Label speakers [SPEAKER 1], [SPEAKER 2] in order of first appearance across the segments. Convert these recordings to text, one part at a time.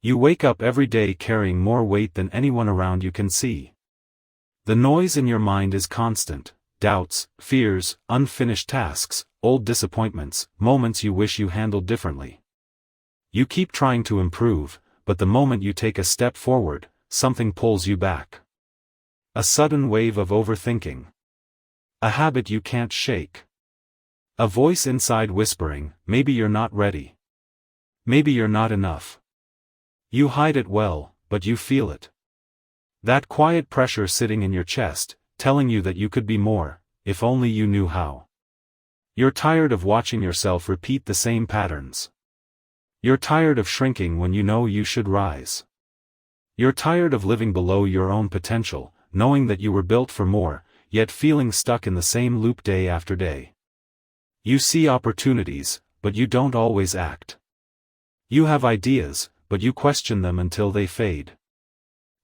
[SPEAKER 1] You wake up every day carrying more weight than anyone around you can see. The noise in your mind is constant: doubts, fears, unfinished tasks, old disappointments, moments you wish you handled differently. You keep trying to improve, but the moment you take a step forward, something pulls you back. A sudden wave of overthinking. A habit you can't shake. A voice inside whispering, maybe you're not ready. Maybe you're not enough. You hide it well, but you feel it. That quiet pressure sitting in your chest, telling you that you could be more, if only you knew how. You're tired of watching yourself repeat the same patterns. You're tired of shrinking when you know you should rise. You're tired of living below your own potential, knowing that you were built for more, yet feeling stuck in the same loop day after day. You see opportunities, but you don't always act. You have ideas, but you question them until they fade.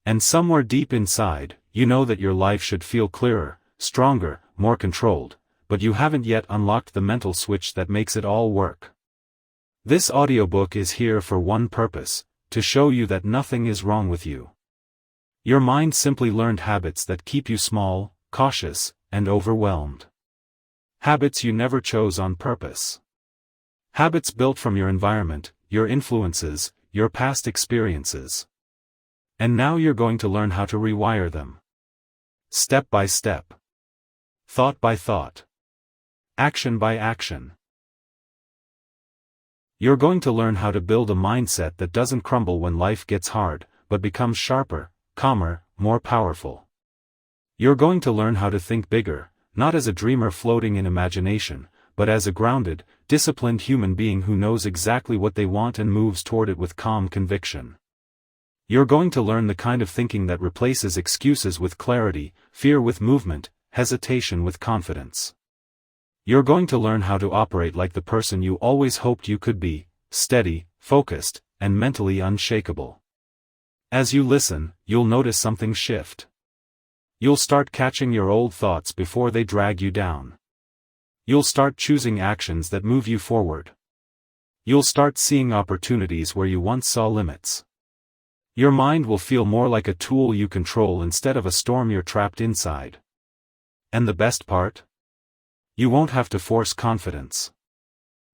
[SPEAKER 1] And somewhere deep inside, you know that your life should feel clearer, stronger, more controlled, but you haven't yet unlocked the mental switch that makes it all work. This audiobook is here for one purpose: to show you that nothing is wrong with you. Your mind simply learned habits that keep you small, cautious, and overwhelmed. Habits you never chose on purpose. Habits built from your environment, your influences, your past experiences. And now you're going to learn how to rewire them. Step by step. Thought by thought. Action by action. You're going to learn how to build a mindset that doesn't crumble when life gets hard, but becomes sharper, calmer, more powerful. You're going to learn how to think bigger, not as a dreamer floating in imagination, but as a grounded, disciplined human being who knows exactly what they want and moves toward it with calm conviction. You're going to learn the kind of thinking that replaces excuses with clarity, fear with movement, hesitation with confidence. You're going to learn how to operate like the person you always hoped you could be: steady, focused, and mentally unshakable. As you listen, you'll notice something shift. You'll start catching your old thoughts before they drag you down. You'll start choosing actions that move you forward. You'll start seeing opportunities where you once saw limits. Your mind will feel more like a tool you control instead of a storm you're trapped inside. And the best part? You won't have to force confidence.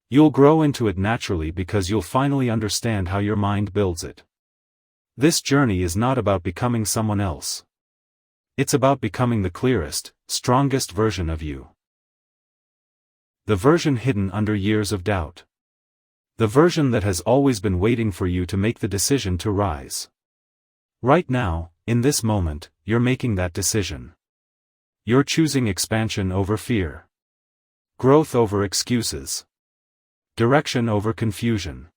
[SPEAKER 1] You'll grow into it naturally because you'll finally understand how your mind builds it. This journey is not about becoming someone else. It's about becoming the clearest, strongest version of you. The version hidden under years of doubt. The version that has always been waiting for you to make the decision to rise. Right now, in this moment, you're making that decision. You're choosing expansion over fear. Growth over excuses. Direction over confusion.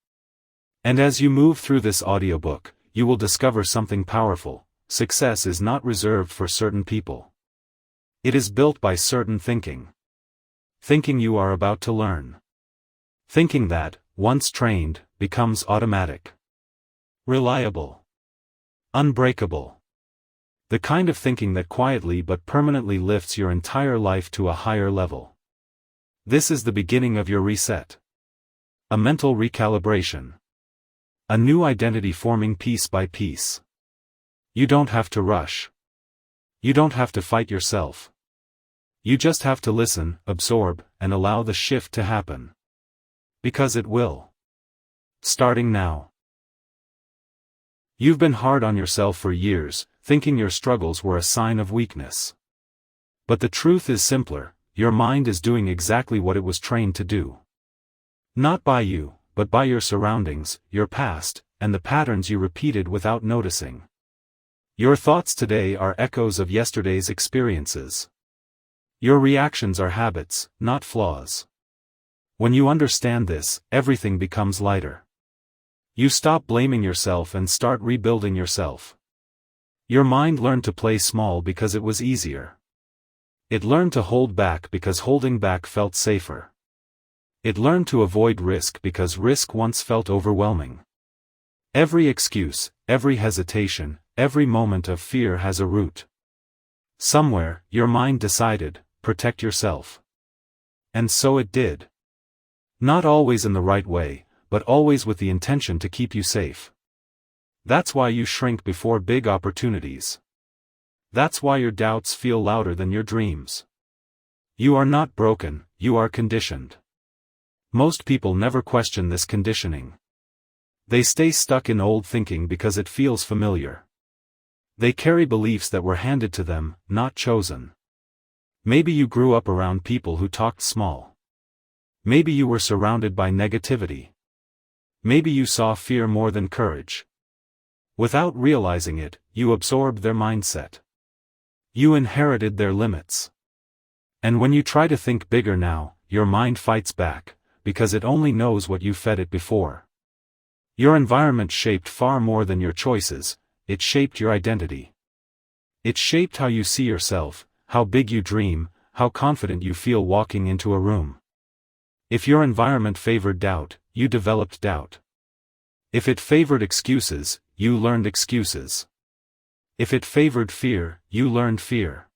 [SPEAKER 1] And as you move through this audiobook, you will discover something powerful: success is not reserved for certain people. It is built by certain thinking. Thinking you are about to learn. Thinking that, once trained, becomes automatic. Reliable. Unbreakable. The kind of thinking that quietly but permanently lifts your entire life to a higher level. This is the beginning of your reset. A mental recalibration. A new identity forming piece by piece. You don't have to rush. You don't have to fight yourself. You just have to listen, absorb, and allow the shift to happen. Because it will. Starting now. You've been hard on yourself for years, thinking your struggles were a sign of weakness. But the truth is simpler: your mind is doing exactly what it was trained to do. Not by you, but by your surroundings, your past, and the patterns you repeated without noticing. Your thoughts today are echoes of yesterday's experiences. Your reactions are habits, not flaws. When you understand this, everything becomes lighter. You stop blaming yourself and start rebuilding yourself. Your mind learned to play small because it was easier. It learned to hold back because holding back felt safer. It learned to avoid risk because risk once felt overwhelming. Every excuse, every hesitation, every moment of fear has a root. Somewhere, your mind decided, protect yourself. And so it did. Not always in the right way, but always with the intention to keep you safe. That's why you shrink before big opportunities. That's why your doubts feel louder than your dreams. You are not broken, you are conditioned. Most people never question this conditioning. They stay stuck in old thinking because it feels familiar. They carry beliefs that were handed to them, not chosen. Maybe you grew up around people who talked small. Maybe you were surrounded by negativity. Maybe you saw fear more than courage. Without realizing it, you absorbed their mindset. You inherited their limits. And when you try to think bigger now, your mind fights back, because it only knows what you fed it before. Your environment shaped far more than your choices, it shaped your identity. It shaped how you see yourself, how big you dream, how confident you feel walking into a room. If your environment favored doubt, you developed doubt. If it favored excuses, you learned excuses. If it favored fear, you learned fear.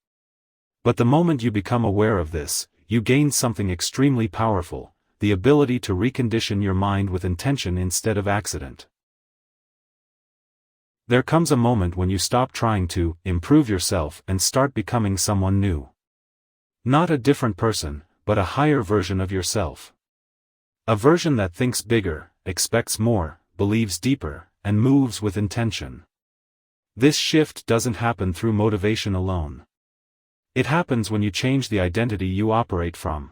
[SPEAKER 1] But the moment you become aware of this, you gain something extremely powerful, the ability to recondition your mind with intention instead of accident. There comes a moment when you stop trying to improve yourself and start becoming someone new. Not a different person, but a higher version of yourself. A version that thinks bigger, expects more, believes deeper, and moves with intention. This shift doesn't happen through motivation alone. It happens when you change the identity you operate from.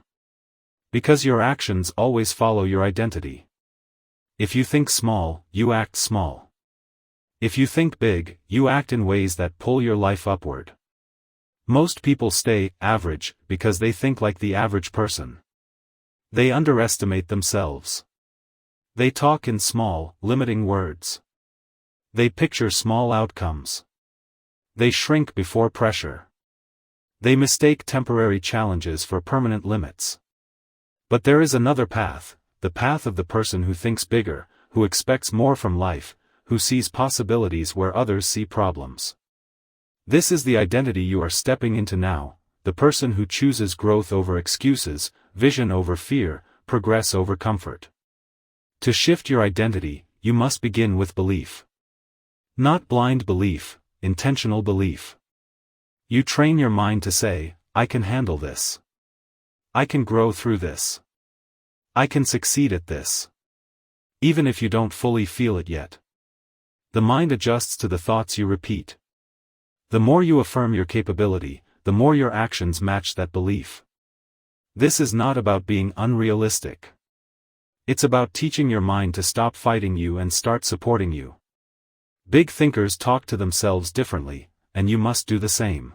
[SPEAKER 1] Because your actions always follow your identity. If you think small, you act small. If you think big, you act in ways that pull your life upward. Most people stay average because they think like the average person. They underestimate themselves. They talk in small, limiting words. They picture small outcomes. They shrink before pressure. They mistake temporary challenges for permanent limits. But there is another path, the path of the person who thinks bigger, who expects more from life, who sees possibilities where others see problems. This is the identity you are stepping into now, the person who chooses growth over excuses, vision over fear, progress over comfort. To shift your identity, you must begin with belief. Not blind belief, intentional belief. You train your mind to say, I can handle this. I can grow through this. I can succeed at this. Even if you don't fully feel it yet. The mind adjusts to the thoughts you repeat. The more you affirm your capability, the more your actions match that belief. This is not about being unrealistic. It's about teaching your mind to stop fighting you and start supporting you. Big thinkers talk to themselves differently, and you must do the same.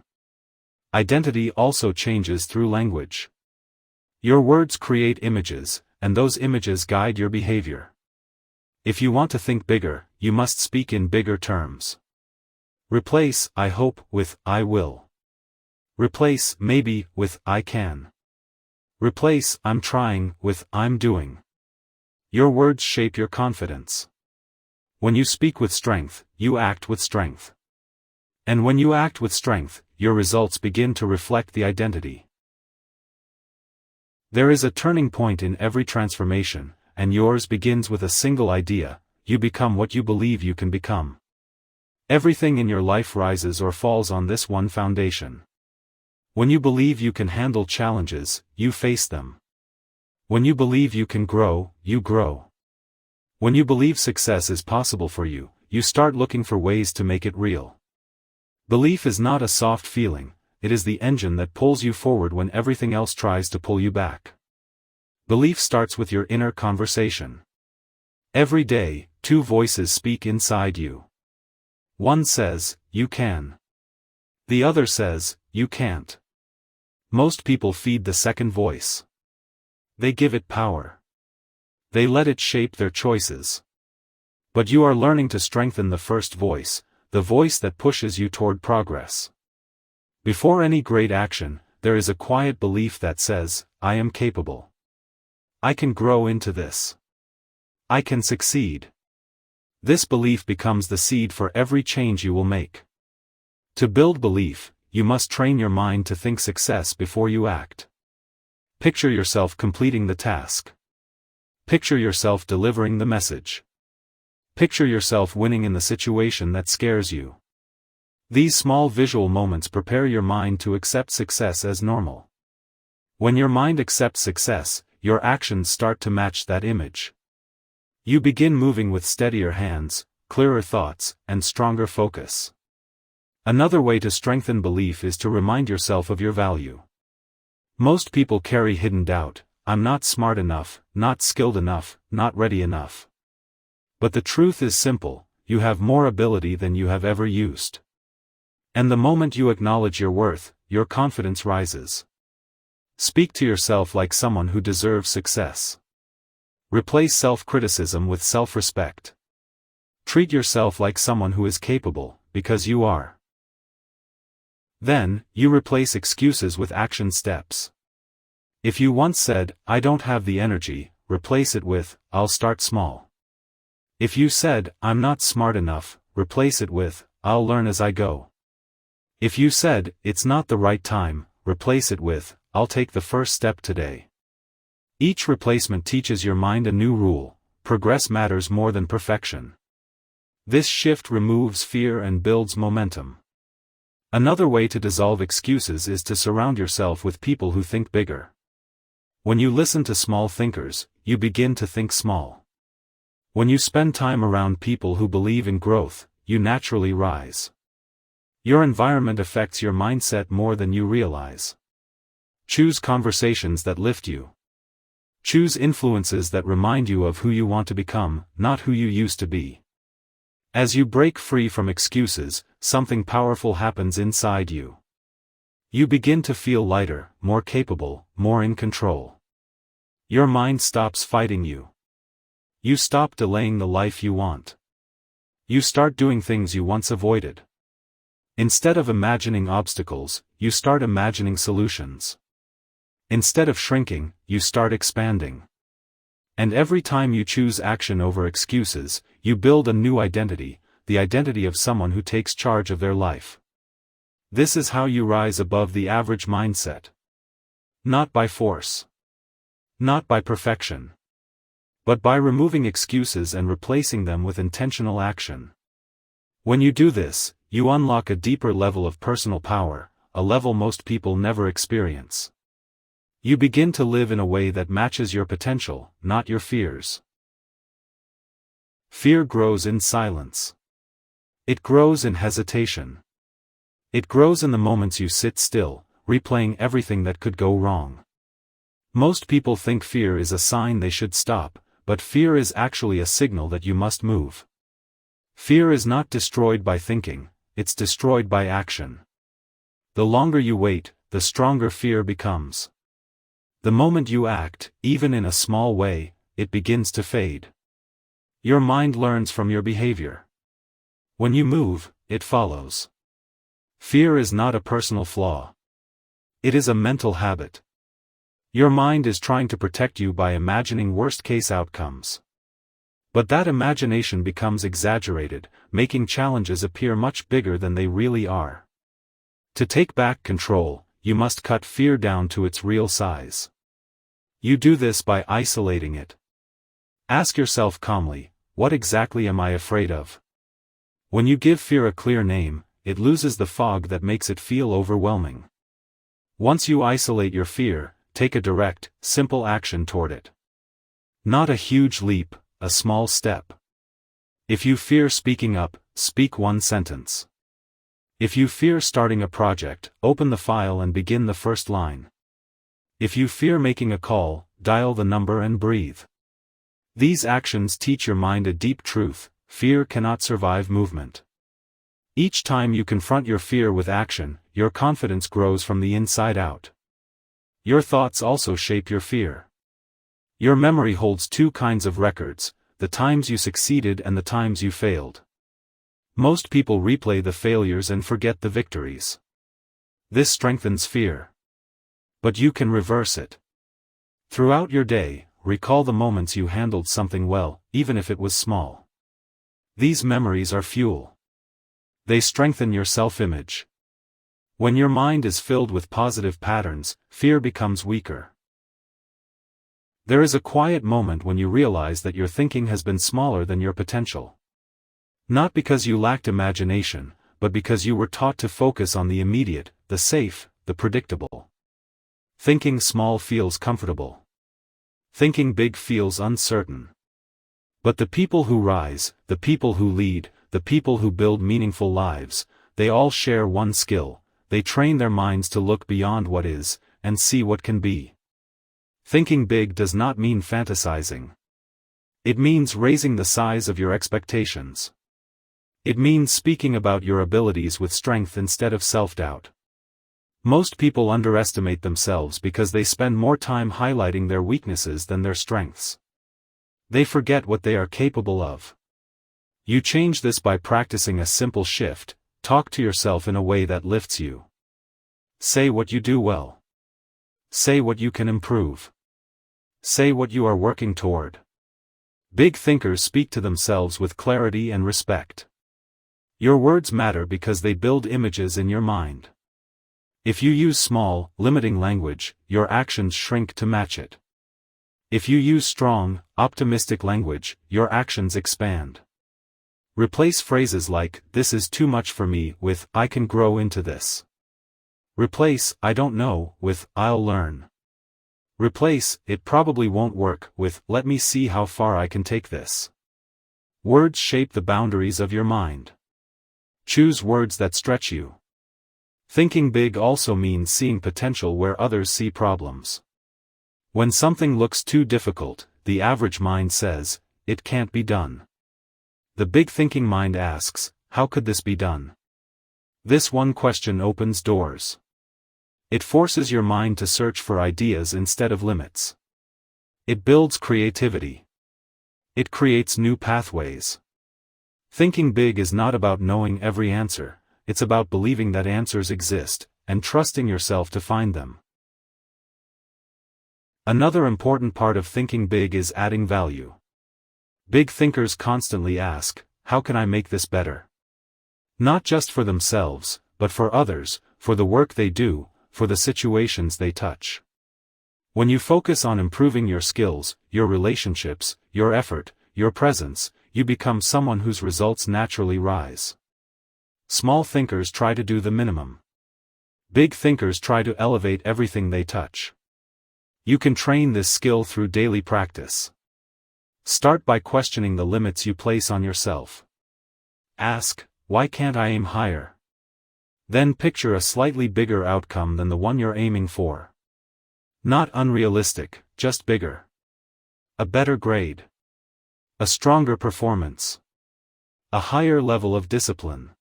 [SPEAKER 1] Identity also changes through language. Your words create images, and those images guide your behavior. If you want to think bigger, you must speak in bigger terms. Replace I hope with I will. Replace maybe with I can. Replace I'm trying with I'm doing. Your words shape your confidence. When you speak with strength, you act with strength. And when you act with strength, your results begin to reflect the identity. There is a turning point in every transformation, and yours begins with a single idea: you become what you believe you can become. Everything in your life rises or falls on this one foundation. When you believe you can handle challenges, you face them. When you believe you can grow, you grow. When you believe success is possible for you, you start looking for ways to make it real. Belief is not a soft feeling, it is the engine that pulls you forward when everything else tries to pull you back. Belief starts with your inner conversation. Every day, two voices speak inside you. One says, you can. The other says, you can't. Most people feed the second voice. They give it power. They let it shape their choices. But you are learning to strengthen the first voice, the voice that pushes you toward progress. Before any great action, there is a quiet belief that says, I am capable. I can grow into this. I can succeed. This belief becomes the seed for every change you will make. To build belief, you must train your mind to think success before you act. Picture yourself completing the task. Picture yourself delivering the message. Picture yourself winning in the situation that scares you. These small visual moments prepare your mind to accept success as normal. When your mind accepts success, your actions start to match that image. You begin moving with steadier hands, clearer thoughts, and stronger focus. Another way to strengthen belief is to remind yourself of your value. Most people carry hidden doubt: I'm not smart enough, not skilled enough, not ready enough. But the truth is simple: you have more ability than you have ever used. And the moment you acknowledge your worth, your confidence rises. Speak to yourself like someone who deserves success. Replace self-criticism with self-respect. Treat yourself like someone who is capable, because you are. Then, you replace excuses with action steps. If you once said, I don't have the energy, replace it with, I'll start small. If you said, I'm not smart enough, replace it with, I'll learn as I go. If you said, it's not the right time, replace it with, I'll take the first step today. Each replacement teaches your mind a new rule: progress matters more than perfection. This shift removes fear and builds momentum. Another way to dissolve excuses is to surround yourself with people who think bigger. When you listen to small thinkers, you begin to think small. When you spend time around people who believe in growth, you naturally rise. Your environment affects your mindset more than you realize. Choose conversations that lift you. Choose influences that remind you of who you want to become, not who you used to be. As you break free from excuses, something powerful happens inside you. You begin to feel lighter, more capable, more in control. Your mind stops fighting you. You stop delaying the life you want. You start doing things you once avoided. Instead of imagining obstacles, you start imagining solutions. Instead of shrinking, you start expanding. And every time you choose action over excuses, you build a new identity, the identity of someone who takes charge of their life. This is how you rise above the average mindset. Not by force. Not by perfection. But by removing excuses and replacing them with intentional action. When you do this, you unlock a deeper level of personal power, a level most people never experience. You begin to live in a way that matches your potential, not your fears. Fear grows in silence. It grows in hesitation. It grows in the moments you sit still, replaying everything that could go wrong. Most people think fear is a sign they should stop, but fear is actually a signal that you must move. Fear is not destroyed by thinking, it's destroyed by action. The longer you wait, the stronger fear becomes. The moment you act, even in a small way, it begins to fade. Your mind learns from your behavior. When you move, it follows. Fear is not a personal flaw. It is a mental habit. Your mind is trying to protect you by imagining worst-case outcomes. But that imagination becomes exaggerated, making challenges appear much bigger than they really are. To take back control, you must cut fear down to its real size. You do this by isolating it. Ask yourself calmly, what exactly am I afraid of? When you give fear a clear name, it loses the fog that makes it feel overwhelming. Once you isolate your fear, take a direct, simple action toward it. Not a huge leap, a small step. If you fear speaking up, speak one sentence. If you fear starting a project, open the file and begin the first line. If you fear making a call, dial the number and breathe. These actions teach your mind a deep truth: fear cannot survive movement. Each time you confront your fear with action, your confidence grows from the inside out. Your thoughts also shape your fear. Your memory holds two kinds of records: the times you succeeded and the times you failed. Most people replay the failures and forget the victories. This strengthens fear. But you can reverse it. Throughout your day, recall the moments you handled something well, even if it was small. These memories are fuel. They strengthen your self-image. When your mind is filled with positive patterns, fear becomes weaker. There is a quiet moment when you realize that your thinking has been smaller than your potential. Not because you lacked imagination, but because you were taught to focus on the immediate, the safe, the predictable. Thinking small feels comfortable. Thinking big feels uncertain. But the people who rise, the people who lead, the people who build meaningful lives, they all share one skill: they train their minds to look beyond what is, and see what can be. Thinking big does not mean fantasizing. It means raising the size of your expectations. It means speaking about your abilities with strength instead of self-doubt. Most people underestimate themselves because they spend more time highlighting their weaknesses than their strengths. They forget what they are capable of. You change this by practicing a simple shift: talk to yourself in a way that lifts you. Say what you do well. Say what you can improve. Say what you are working toward. Big thinkers speak to themselves with clarity and respect. Your words matter because they build images in your mind. If you use small, limiting language, your actions shrink to match it. If you use strong, optimistic language, your actions expand. Replace phrases like, "This is too much for me," with, "I can grow into this." Replace, "I don't know," with, "I'll learn." Replace, "It probably won't work," with, "Let me see how far I can take this." Words shape the boundaries of your mind. Choose words that stretch you. Thinking big also means seeing potential where others see problems. When something looks too difficult, the average mind says, "It can't be done." The big thinking mind asks, "How could this be done?" This one question opens doors. It forces your mind to search for ideas instead of limits. It builds creativity. It creates new pathways. Thinking big is not about knowing every answer, it's about believing that answers exist, and trusting yourself to find them. Another important part of thinking big is adding value. Big thinkers constantly ask, "How can I make this better?" Not just for themselves, but for others, for the work they do, for the situations they touch. When you focus on improving your skills, your relationships, your effort, your presence, you become someone whose results naturally rise. Small thinkers try to do the minimum. Big thinkers try to elevate everything they touch. You can train this skill through daily practice. Start by questioning the limits you place on yourself. Ask, "Why can't I aim higher?" Then picture a slightly bigger outcome than the one you're aiming for. Not unrealistic, just bigger. A better grade. A stronger performance. A higher level of discipline.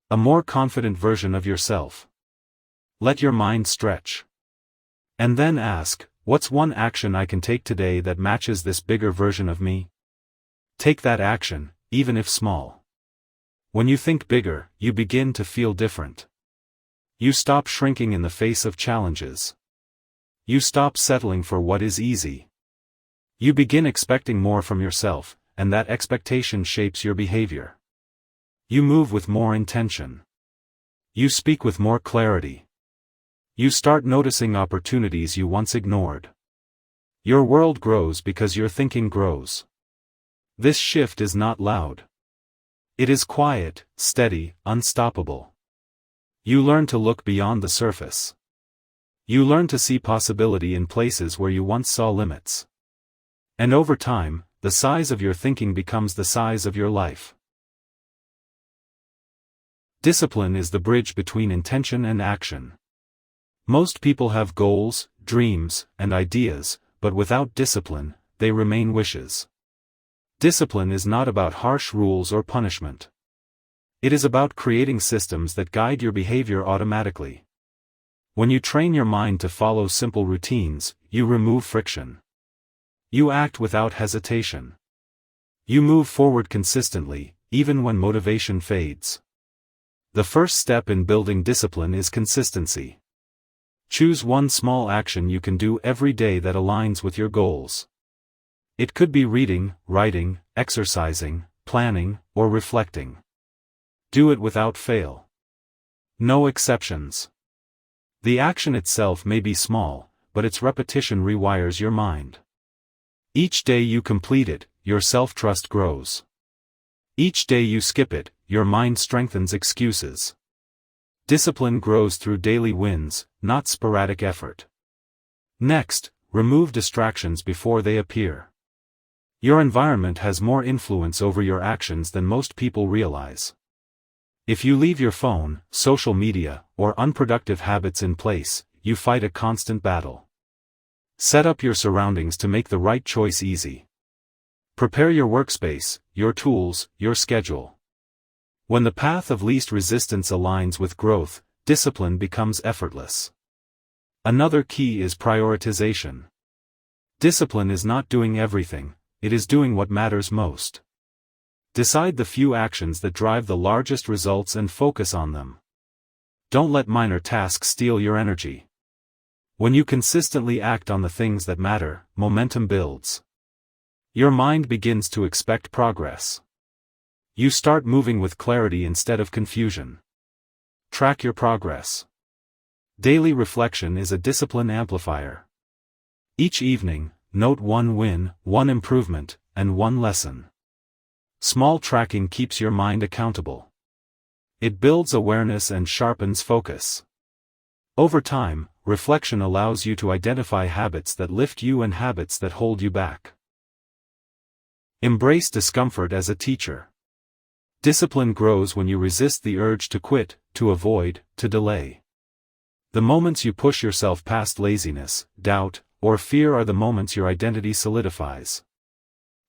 [SPEAKER 1] A more confident version of yourself. Let your mind stretch. And then ask, "What's one action I can take today that matches this bigger version of me?" Take that action, even if small. When you think bigger, you begin to feel different. You stop shrinking in the face of challenges. You stop settling for what is easy. You begin expecting more from yourself, and that expectation shapes your behavior. You move with more intention. You speak with more clarity. You start noticing opportunities you once ignored. Your world grows because your thinking grows. This shift is not loud. It is quiet, steady, unstoppable. You learn to look beyond the surface. You learn to see possibility in places where you once saw limits. And over time, the size of your thinking becomes the size of your life. Discipline is the bridge between intention and action. Most people have goals, dreams, and ideas, but without discipline, they remain wishes. Discipline is not about harsh rules or punishment. It is about creating systems that guide your behavior automatically. When you train your mind to follow simple routines, you remove friction. You act without hesitation. You move forward consistently, even when motivation fades. The first step in building discipline is consistency. Choose one small action you can do every day that aligns with your goals. It could be reading, writing, exercising, planning, or reflecting. Do it without fail. No exceptions. The action itself may be small, but its repetition rewires your mind. Each day you complete it, your self-trust grows. Each day you skip it, your mind strengthens excuses. Discipline grows through daily wins, not sporadic effort. Next, remove distractions before they appear. Your environment has more influence over your actions than most people realize. If you leave your phone, social media, or unproductive habits in place, you fight a constant battle. Set up your surroundings to make the right choice easy. Prepare your workspace, your tools, your schedule. When the path of least resistance aligns with growth, discipline becomes effortless. Another key is prioritization. Discipline is not doing everything, it is doing what matters most. Decide the few actions that drive the largest results and focus on them. Don't let minor tasks steal your energy. When you consistently act on the things that matter, momentum builds. Your mind begins to expect progress. You start moving with clarity instead of confusion. Track your progress. Daily reflection is a discipline amplifier. Each evening, note one win, one improvement, and one lesson. Small tracking keeps your mind accountable. It builds awareness and sharpens focus. Over time, reflection allows you to identify habits that lift you and habits that hold you back. Embrace discomfort as a teacher. Discipline grows when you resist the urge to quit, to avoid, to delay. The moments you push yourself past laziness, doubt, or fear are the moments your identity solidifies.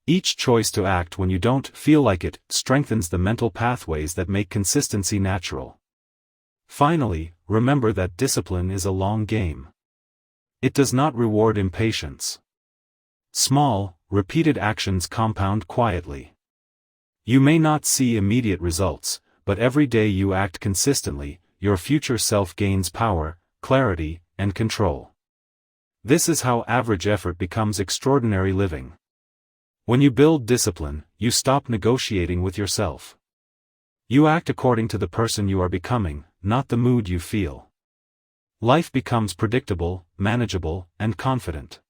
[SPEAKER 1] Each choice to act when you don't feel like it strengthens the mental pathways that make consistency natural. Finally, remember that discipline is a long game. It does not reward impatience. Small, repeated actions compound quietly. You may not see immediate results, but every day you act consistently, your future self gains power, clarity, and control. This is how average effort becomes extraordinary living. When you build discipline, you stop negotiating with yourself. You act according to the person you are becoming, not the mood you feel. Life becomes predictable, manageable, and confident.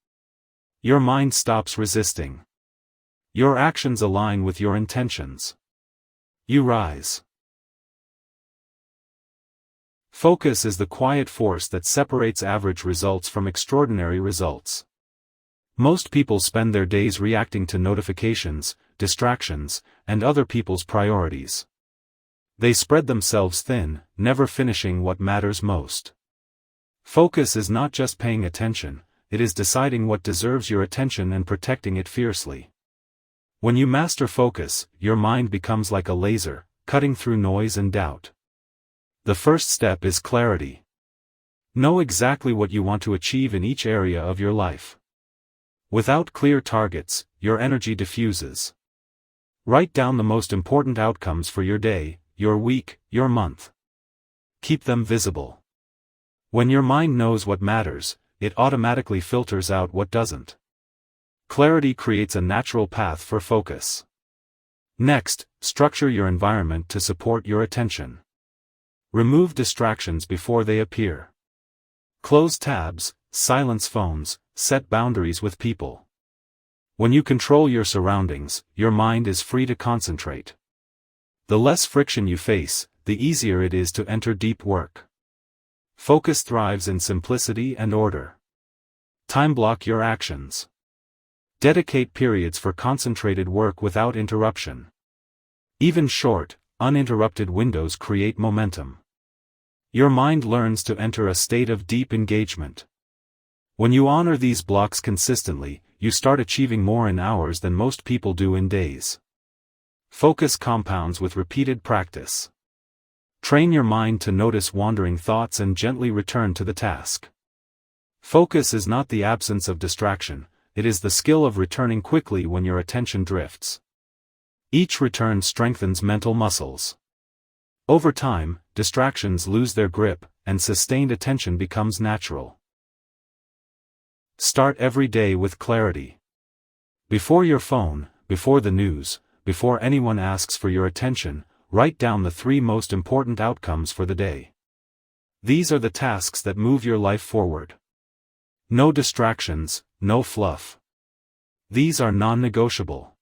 [SPEAKER 1] Your mind stops resisting. Your actions align with your intentions. You rise. Focus is the quiet force that separates average results from extraordinary results. Most people spend their days reacting to notifications, distractions, and other people's priorities. They spread themselves thin, never finishing what matters most. Focus is not just paying attention, it is deciding what deserves your attention and protecting it fiercely. When you master focus, your mind becomes like a laser, cutting through noise and doubt. The first step is clarity. Know exactly what you want to achieve in each area of your life. Without clear targets, your energy diffuses. Write down the most important outcomes for your day, your week, your month. Keep them visible. When your mind knows what matters, it automatically filters out what doesn't. Clarity creates a natural path for focus. Next, structure your environment to support your attention. Remove distractions before they appear. Close tabs, silence phones, set boundaries with people. When you control your surroundings, your mind is free to concentrate. The less friction you face, the easier it is to enter deep work. Focus thrives in simplicity and order. Time block your actions. Dedicate periods for concentrated work without interruption. Even short, uninterrupted windows create momentum. Your mind learns to enter a state of deep engagement. When you honor these blocks consistently, you start achieving more in hours than most people do in days. Focus compounds with repeated practice. Train your mind to notice wandering thoughts and gently return to the task. Focus is not the absence of distraction, it is the skill of returning quickly when your attention drifts. Each return strengthens mental muscles. Over time, distractions lose their grip, and sustained attention becomes natural. Start every day with clarity. Before your phone, before the news, before anyone asks for your attention, write down the 3 most important outcomes for the day. These are the tasks that move your life forward. No distractions, no fluff. These are non-negotiable.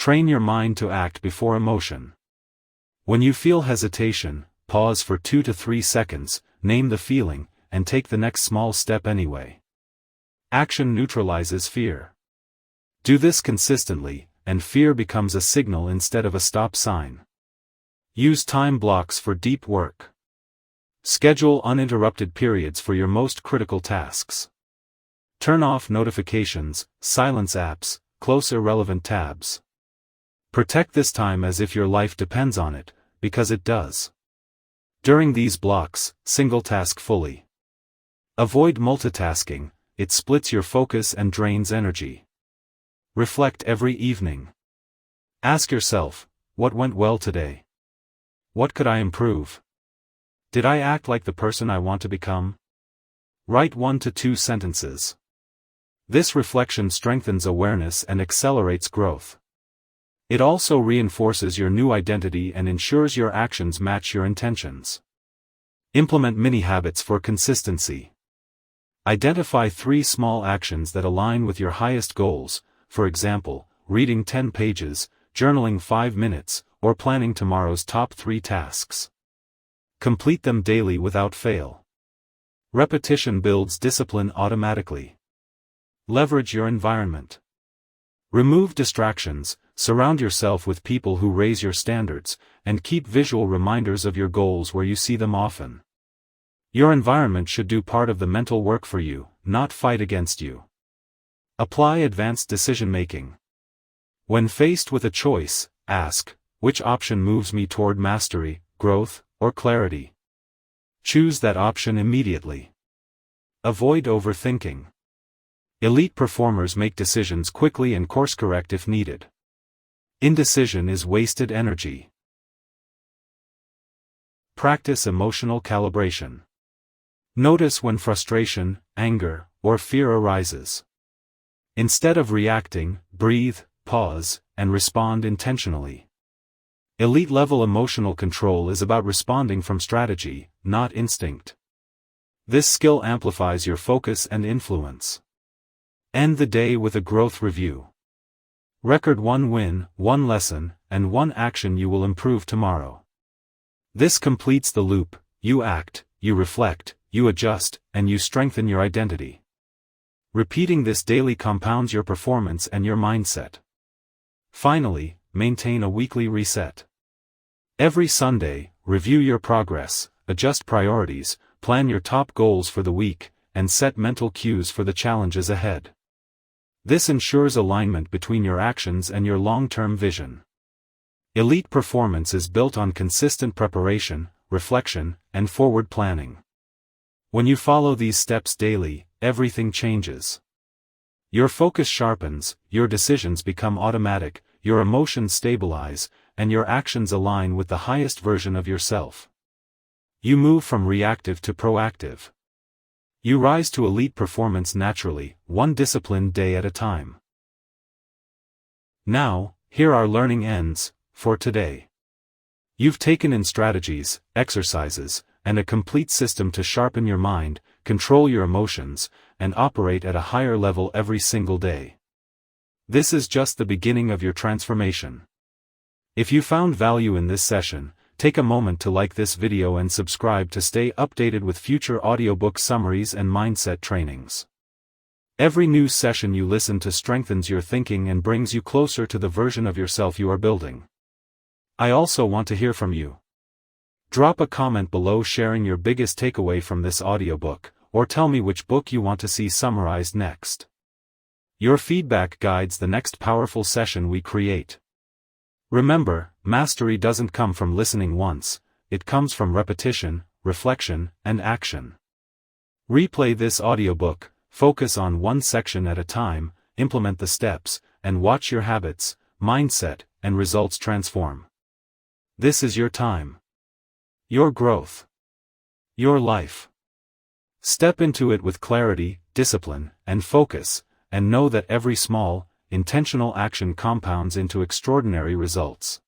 [SPEAKER 1] Train your mind to act before emotion. When you feel hesitation, pause for 2 to 3 seconds, name the feeling, and take the next small step anyway. Action neutralizes fear. Do this consistently, and fear becomes a signal instead of a stop sign. Use time blocks for deep work. Schedule uninterrupted periods for your most critical tasks. Turn off notifications, silence apps, close irrelevant tabs. Protect this time as if your life depends on it, because it does. During these blocks, single task fully. Avoid multitasking, it splits your focus and drains energy. Reflect every evening. Ask yourself, what went well today? What could I improve? Did I act like the person I want to become? Write 1 to 2 sentences. This reflection strengthens awareness and accelerates growth. It also reinforces your new identity and ensures your actions match your intentions. Implement mini habits for consistency. Identify 3 small actions that align with your highest goals, for example, reading 10 pages, journaling 5 minutes, or planning tomorrow's top 3 tasks. Complete them daily without fail. Repetition builds discipline automatically. Leverage your environment. Remove distractions, surround yourself with people who raise your standards, and keep visual reminders of your goals where you see them often. Your environment should do part of the mental work for you, not fight against you. Apply advanced decision-making. When faced with a choice, ask, which option moves me toward mastery, growth, or clarity? Choose that option immediately. Avoid overthinking. Elite performers make decisions quickly and course-correct if needed. Indecision is wasted energy. Practice emotional calibration. Notice when frustration, anger, or fear arises. Instead of reacting, breathe, pause, and respond intentionally. Elite-level emotional control is about responding from strategy, not instinct. This skill amplifies your focus and influence. End the day with a growth review. Record 1 win, 1 lesson, and 1 action you will improve tomorrow. This completes the loop: you act, you reflect, you adjust, and you strengthen your identity. Repeating this daily compounds your performance and your mindset. Finally, maintain a weekly reset. Every Sunday, review your progress, adjust priorities, plan your top goals for the week, and set mental cues for the challenges ahead. This ensures alignment between your actions and your long-term vision. Elite performance is built on consistent preparation, reflection, and forward planning. When you follow these steps daily, everything changes. Your focus sharpens, your decisions become automatic, your emotions stabilize, and your actions align with the highest version of yourself. You move from reactive to proactive. You rise to elite performance naturally, one disciplined day at a time. Now, here our learning ends, for today. You've taken in strategies, exercises, and a complete system to sharpen your mind, control your emotions, and operate at a higher level every single day. This is just the beginning of your transformation. If you found value in this session, take a moment to like this video and subscribe to stay updated with future audiobook summaries and mindset trainings. Every new session you listen to strengthens your thinking and brings you closer to the version of yourself you are building. I also want to hear from you. Drop a comment below sharing your biggest takeaway from this audiobook, or tell me which book you want to see summarized next. Your feedback guides the next powerful session we create. Remember, mastery doesn't come from listening once, it comes from repetition, reflection, and action. Replay this audiobook, focus on one section at a time, implement the steps, and watch your habits, mindset, and results transform. This is your time. Your growth. Your life. Step into it with clarity, discipline, and focus, and know that every small, intentional action compounds into extraordinary results.